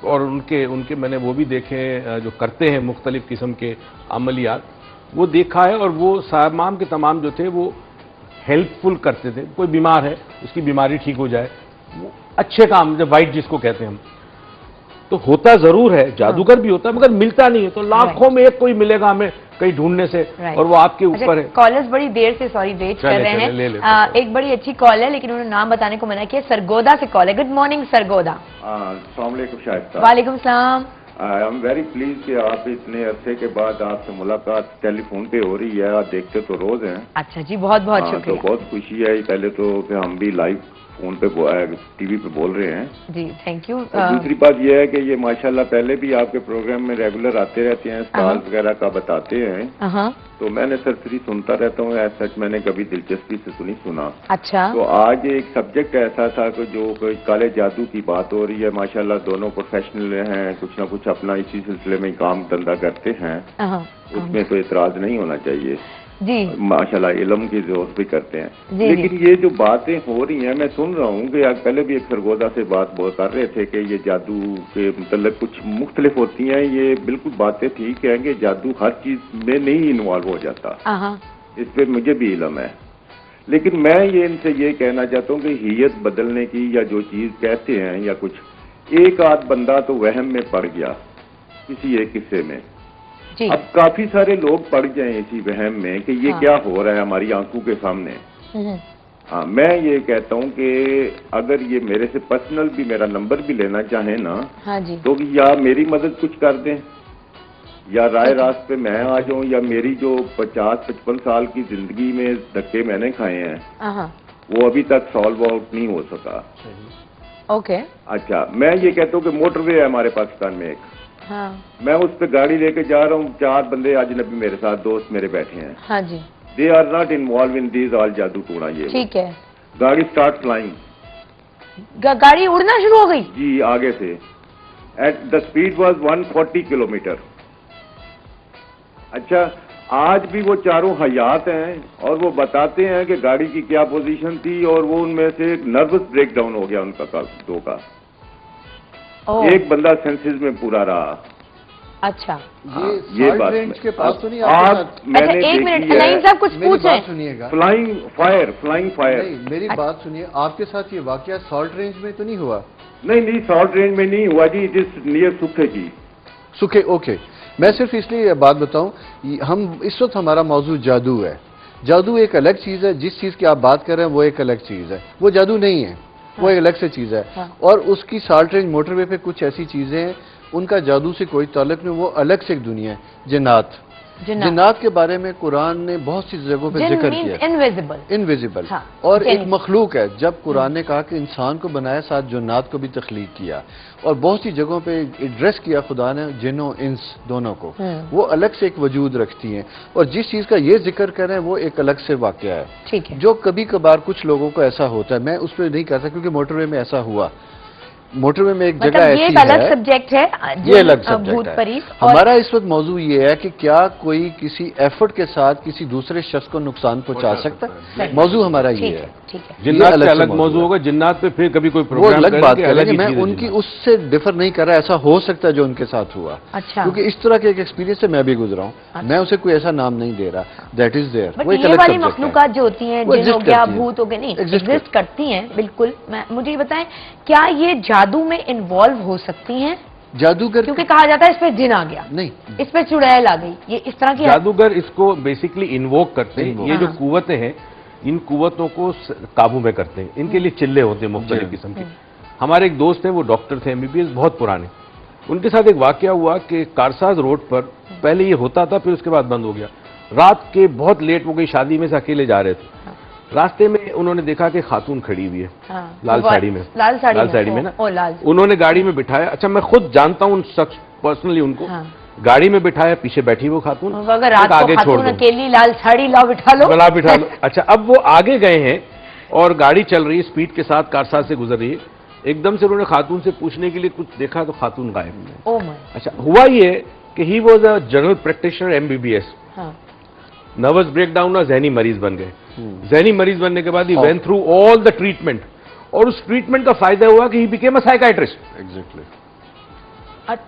اور ان کے میں نے وہ بھی دیکھے جو کرتے ہیں مختلف قسم کے عملیات، وہ دیکھا ہے، اور وہ تمام کے تمام جو تھے وہ ہیلپ فل کرتے تھے. کوئی بیمار ہے، اس کی بیماری ٹھیک ہو جائے، وہ اچھے کام جو وائٹ جس کو کہتے ہیں ہم، تو ہوتا ضرور ہے، جادوگر بھی ہوتا ہے مگر ملتا نہیں ہے. تو لاکھوں میں ایک کوئی ملے گا ہمیں کہیں ڈھونڈنے سے، اور وہ آپ کے اوپر ہے. کالرز بڑی دیر سے ویٹ کر رہے ہیں. ایک بڑی اچھی کال ہے لیکن انہوں نے نام بتانے کو منع کیا. سرگودا سے کال ہے. Good morning Sargodha. السلام علیکم شائستہ. وعلیکم السلام. آئی ایم ویری پلیز کہ آپ اتنے عرصے کے بعد آپ سے ملاقات ٹیلی فون پہ ہو رہی ہے. آپ دیکھتے تو روز ہیں. اچھا جی، بہت بہت شکریہ. تو بہت خوشی ہے. پہلے تو کہ ہم بھی لائیو فون پہ ٹی وی پہ بول رہے ہیں. جی تھینک یو. دوسری بات یہ ہے کہ یہ ماشاءاللہ پہلے بھی آپ کے پروگرام میں ریگولر آتے رہتے ہیں، سٹال وغیرہ کا بتاتے ہیں، تو میں نے سرسری سنتا رہتا ہوں. ایسا میں نے کبھی دلچسپی سے سنا. اچھا. تو آج ایک سبجیکٹ ایسا تھا کہ جو کالے جادو کی بات ہو رہی ہے. ماشاءاللہ دونوں پروفیشنل ہیں، کچھ نہ کچھ اپنا اسی سلسلے میں کام دھندا کرتے ہیں. اس میں تو اعتراض نہیں ہونا چاہیے. جی ماشاءاللہ علم کی ضرورت بھی کرتے ہیں. لیکن یہ جو باتیں ہو رہی ہیں، میں سن رہا ہوں کہ پہلے بھی ایک سرگودا سے بات کر رہے تھے کہ یہ جادو کے متعلق کچھ مختلف ہوتی ہیں. یہ بالکل باتیں ٹھیک ہیں کہ جادو ہر چیز میں نہیں انوالو ہو جاتا. اس پہ مجھے بھی علم ہے. لیکن میں یہ ان سے یہ کہنا چاہتا ہوں کہ ہیت بدلنے کی یا جو چیز کہتے ہیں یا کچھ، ایک آدھ بندہ تو وہم میں پڑ گیا کسی ایک قصے میں. اب کافی سارے لوگ پڑ جائیں اسی وہم میں کہ یہ کیا ہو رہا ہے ہماری آنکھوں کے سامنے. میں یہ کہتا ہوں کہ اگر یہ میرے سے پرسنل بھی میرا نمبر بھی لینا چاہیں نا، تو یا میری مدد کچھ کر دیں، یا رائے راست پہ میں آ جاؤں، یا میری جو 50-55 سال کی زندگی میں دھکے میں نے کھائے ہیں وہ ابھی تک سالو آؤٹ نہیں ہو سکا. اوکے. اچھا، میں یہ کہتا ہوں کہ موٹر وے ہے ہمارے پاکستان میں ایک، میں اس پہ گاڑی لے کے جا رہا ہوں. 4 بندے اجنبی میرے ساتھ دوست میرے بیٹھے ہیں. ہاں جی. They are not involve in these all جادو ٹونا. یہ ٹھیک ہے. گاڑی سٹارٹ فلائنگ، گاڑی اڑنا شروع ہو گئی. جی آگے سے. At the speed was 140 kilometre. اچھا، آج بھی وہ چاروں حیات ہیں اور وہ بتاتے ہیں کہ گاڑی کی کیا پوزیشن تھی، اور وہ ان میں سے ایک نروس بریک ڈاؤن ہو گیا ان کا 2 کا. ایک بندہ سینسز میں پورا رہا. اچھا، یہ بات کے پاس تو نہیں آپ میں نے ایک منٹ سلیم صاحب کچھ پوچھیں. سنیے گا. Flying fire. میری بات سنیے. آپ کے ساتھ یہ واقعہ سالٹ رینج میں تو نہیں ہوا؟ نہیں سالٹ رینج میں نہیں ہوا جی. جس نیئر سکھے جی. سکھے. اوکے. میں صرف اس لیے یہ بات بتاؤں، ہم اس وقت ہمارا موضوع جادو ہے. جادو ایک الگ چیز ہے. جس چیز کی آپ بات کر رہے ہیں وہ ایک الگ چیز ہے. وہ جادو نہیں ہے، وہ ایک الگ سے چیز ہے. اور اس کی سالٹ رینج موٹر وے پہ کچھ ایسی چیزیں ہیں ان کا جادو سے کوئی تعلق نہیں. وہ الگ سے ایک دنیا ہے. جنات کے بارے میں قرآن نے بہت سی جگہوں پہ ذکر کیا. انویزیبل. اور ایک مخلوق ہے. جب قرآن نے کہا کہ انسان کو بنایا، ساتھ جنات کو بھی تخلیق کیا، اور بہت سی جگہوں پہ ایڈریس کیا خدا نے جنوں انس دونوں کو. وہ الگ سے ایک وجود رکھتی ہیں. اور جس چیز کا یہ ذکر کریں وہ ایک الگ سے واقعہ ہے جو کبھی کبھار کچھ لوگوں کو ایسا ہوتا ہے. میں اس پہ نہیں کہہ سکتا کیونکہ موٹر وے میں ایسا ہوا. موٹر وے میں ایک جگہ ایسی ہے، یہ الگ سبجیکٹ ہے. یہ الگ سبجیکٹ ہے. ہمارا اس وقت موضوع یہ ہے کہ کیا کوئی کسی ایفرٹ کے ساتھ کسی دوسرے شخص کو نقصان پہنچا سکتا ہے. موضوع ہمارا یہ ہے. جنات کا الگ موضوع ہوگا. جنات پہ پھر کبھی کوئی پروگرام الگ بات کریں گے. میں ان کی اس سے ڈفر نہیں کر رہا. ایسا ہو سکتا ہے جو ان کے ساتھ ہوا، کیونکہ اس طرح کے ایک ایکسپیرینس سے میں بھی گزرا ہوں. میں اسے کوئی ایسا نام نہیں دے رہا. That is there. یہ والی مخلوقات جو ہوتی ہیں جن ہو گیا بھوت ہو گئے، نہیں ایگزسٹ کرتی ہیں بالکل. مجھے یہ بتائیں کیا یہ جادو میں انوالو ہو سکتی ہیں؟ جادوگر کیونکہ کہا جاتا ہے اس پہ جن آ گیا، نہیں اس پہ چڑیل آ گئی. یہ اس طرح کی جادوگر اس کو بیسیکلی انووک کرتے ہیں. یہ جو قوتیں ہیں ان قوتوں کو قابو میں کرتے ہیں. ان کے لیے چلے ہوتے ہیں مختلف قسم کے. ہمارے ایک دوست ہیں، وہ ڈاکٹر تھے MBBS بہت پرانے. ان کے ساتھ ایک واقعہ ہوا کہ کارساز روڈ پر پہلے یہ ہوتا تھا، پھر اس کے بعد بند ہو گیا. رات کے بہت لیٹ ہو گئی، شادی میں سے اکیلے جا رہے تھے. راستے میں انہوں نے دیکھا کہ خاتون کھڑی ہوئی ہے لال ساڑی میں. لال ساڑی میں نا. انہوں نے گاڑی میں بٹھایا. اچھا میں خود جانتا ہوں شخص پرسنلی ان کو. گاڑی میں بٹھایا، پیچھے بیٹھی وہ خاتون. آگے چھوڑ دو، اکیلی لال ساڑی لاؤ بٹھا لو. اچھا اب وہ آگے گئے ہیں اور گاڑی چل رہی ہے اسپیڈ کے ساتھ، کارساز سے گزر رہی ہے. ایک دم سے انہوں نے خاتون سے پوچھنے کے لیے کچھ دیکھا تو خاتون غائب. اچھا ہوا یہ کہ he was a general practitioner MBBS. Nervous break down اور ذہنی مریض بن گئے. ذہنی مریض بننے کے بعد he went through all the treatment. اور اس ٹریٹمنٹ کا فائدہ ہوا کہ ہی بیکیم اے سائیکائٹرسٹ.